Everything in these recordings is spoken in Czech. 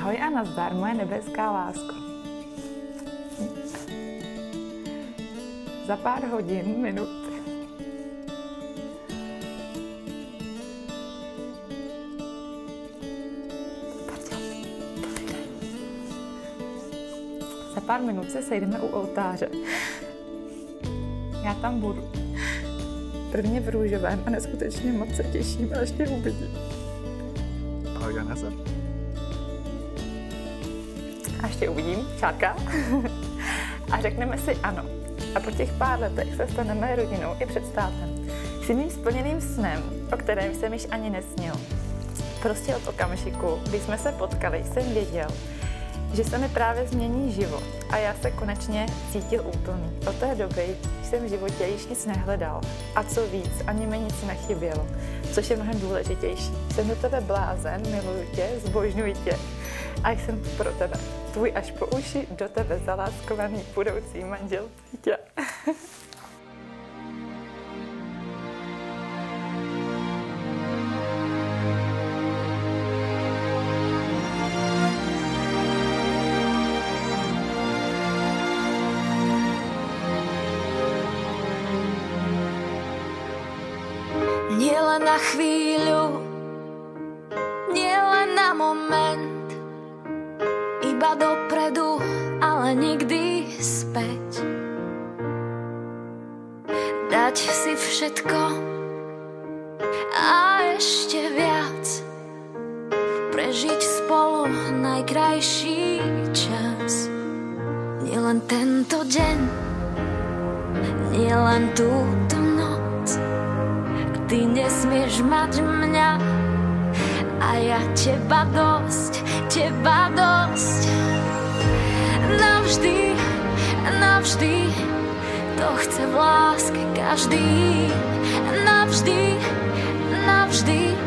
Ahoj a nazdar, moje nebeská lásko. Za pár hodin, minut se sejdeme u oltáře. Já tam budu. Prvně v růžovém a neskutečně moc se těším, až tě uvidím. Ahoj, Janese. Až tě uvidím, čárka. A řekneme si ano. A po těch pár letech se staneme rodinou i před státem. Jsi mým splněným snem, o kterém jsem již ani nesnil. Prostě od okamžiku, kdy jsme se potkali, jsem věděl, že se mi právě změní život a já se konečně cítil úplný. Od té doby jsem v životě již nic nehledal a co víc, ani mi nic nechybělo, což je mnohem důležitější. Jsem do tebe blázen, miluju tě, zbožňuji tě a jsem pro tebe. Tvůj až po uši, do tebe zaláskovaný budoucí manžel Pítě. Nielen na chvíľu, nielen na moment, iba dopredu, ale nikdy späť. Dať si všetko a ešte viac, prežiť spolu najkrajší čas. Nielen tento deň, nielen túto noc, ty nesmieš mať mňa a ja teba dosť, teba dosť. Navždy, navždy, to chce v láske každý. Navždy, navždy,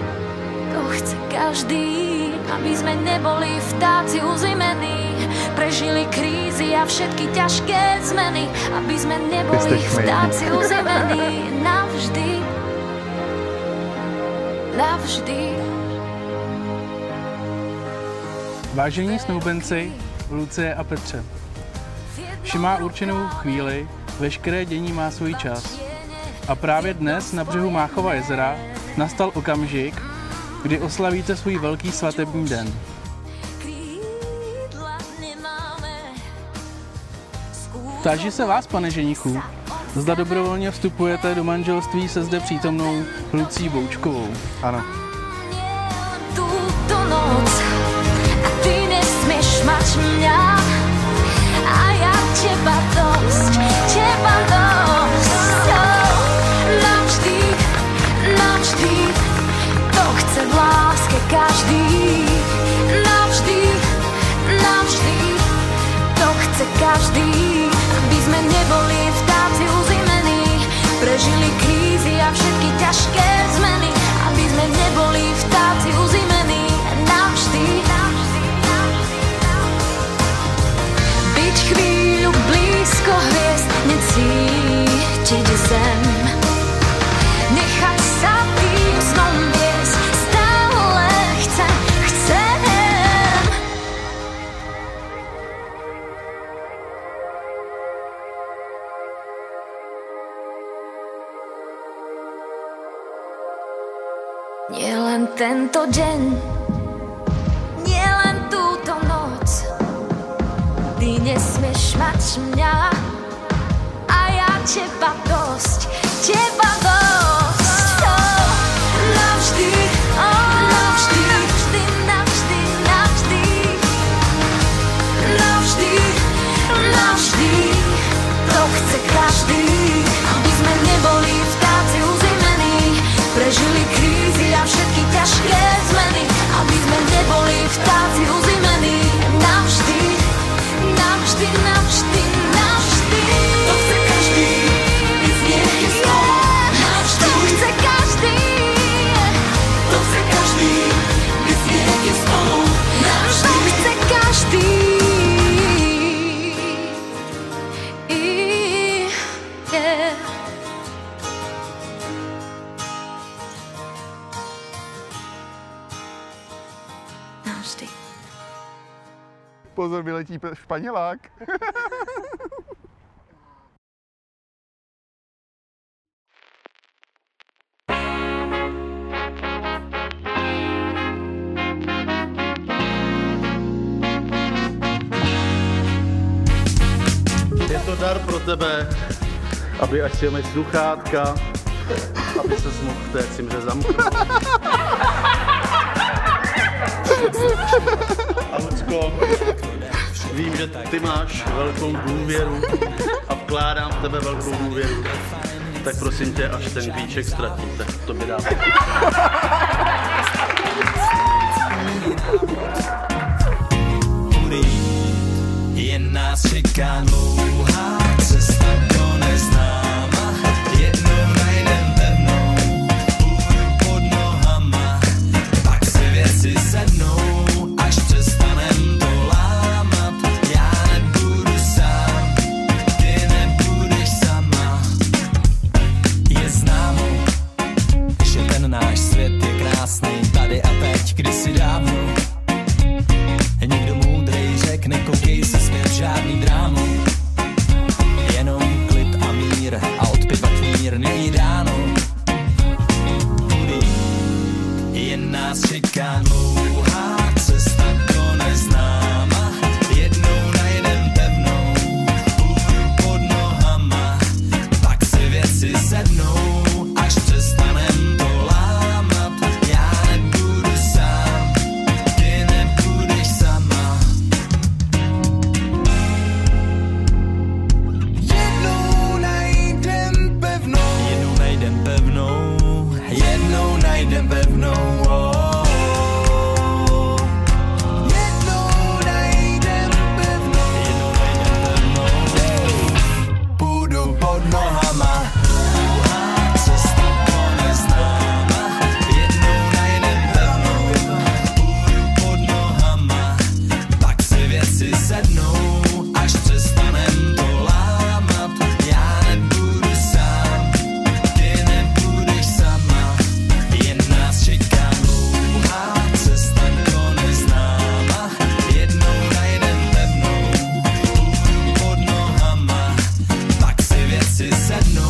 to chce každý. Aby sme neboli vtáci uzimení, prežili krízy a všetky ťažké zmeny. Aby sme neboli vtáci uzimení, navždy, navždy. Vážení snoubenci, Lucie a Petře, vše má určenou chvíli, veškeré dění má svůj čas. A právě dnes na břehu Máchova jezera nastal okamžik, kdy oslavíte svůj velký svatební den. Táži se vás, pane ženichu, zda dobrovolně vstupujete do manželství se zde přítomnou Lucí Boučkovou. Ano. Mať mňa a ja teba dosť, teba dosť. Navždy, navždy, to chce v láske každý. Navždy, navždy, to chce každý. Aby sme neboli vtáci uzimení, prežili krízy a všetky ťažké zmeny. Aby sme neboli vtáci uzimení, navždy, chvíľu blízko hviezd, necítiť zem. Nechaj sa tým snom viesť, stále chcem. Nielen tento deň, nielen túto noc, ty nesmieš mať mňa a ja teba dosť, teba dosť. Navždy, navždy, navždy, navždy, navždy, navždy, navždy, to chce každý. Aby sme neboli vtáci uzimení, prežili krízy a všetky ťažké zmeny. Aby sme neboli vtáci uzimení, navždy, navždy, navždy, navždy. To chce každý, nic nie je spolu. Navždy. To chce každý. To chce každý, nic nie je spolu. Navždy. To chce každý. Yeah. して Pozor, vyletí Španělák. Je to dar pro tebe, aby až si máš sluchátka, aby ses mohl v té cimře zamknout. A Lucko, vím, že ty máš velkou důvěru a vkládám v tebe velkou důvěru. Tak prosím tě, až ten klíček ztratím, tak to by dám. Jen nás čeká dlouhá cesta do neznáma. Jednou najdem pevnou půdu pod nohama. Pak si věci sednou, až přestanem to lámat. Já nebudu sám, ty nebudeš sama. Je známo, že ten náš svět je krásný tady a teď, kdysi dávno. Někdo moudrej řekne, koukej se zpět, žádný drámo. Jenom klid a mír a od piva knír není dáno. Jen nás čeká dlouhá cesta do neznáma. Jednou najdem pevnou půdu pod nohama. Pak si věci sednou, až přestanem to lámat. Já nebudu sám, ty nebudeš sama. Jednou najdem pevnou, jednou najdem pevnou, oh. Jednou najdem pevnou, půdu pod nohama. Dlouhá cesta do neznáma. Jednou najdem pevnou půdu pod nohama. Pak si věci sednou, až přestanem to lámat. Já nebudu sám, ty nebudeš sama. Jen nás čeká dlouhá cesta do neznáma. Jednou najdem pevnou půdu pod nohama. Pak si věci sednou,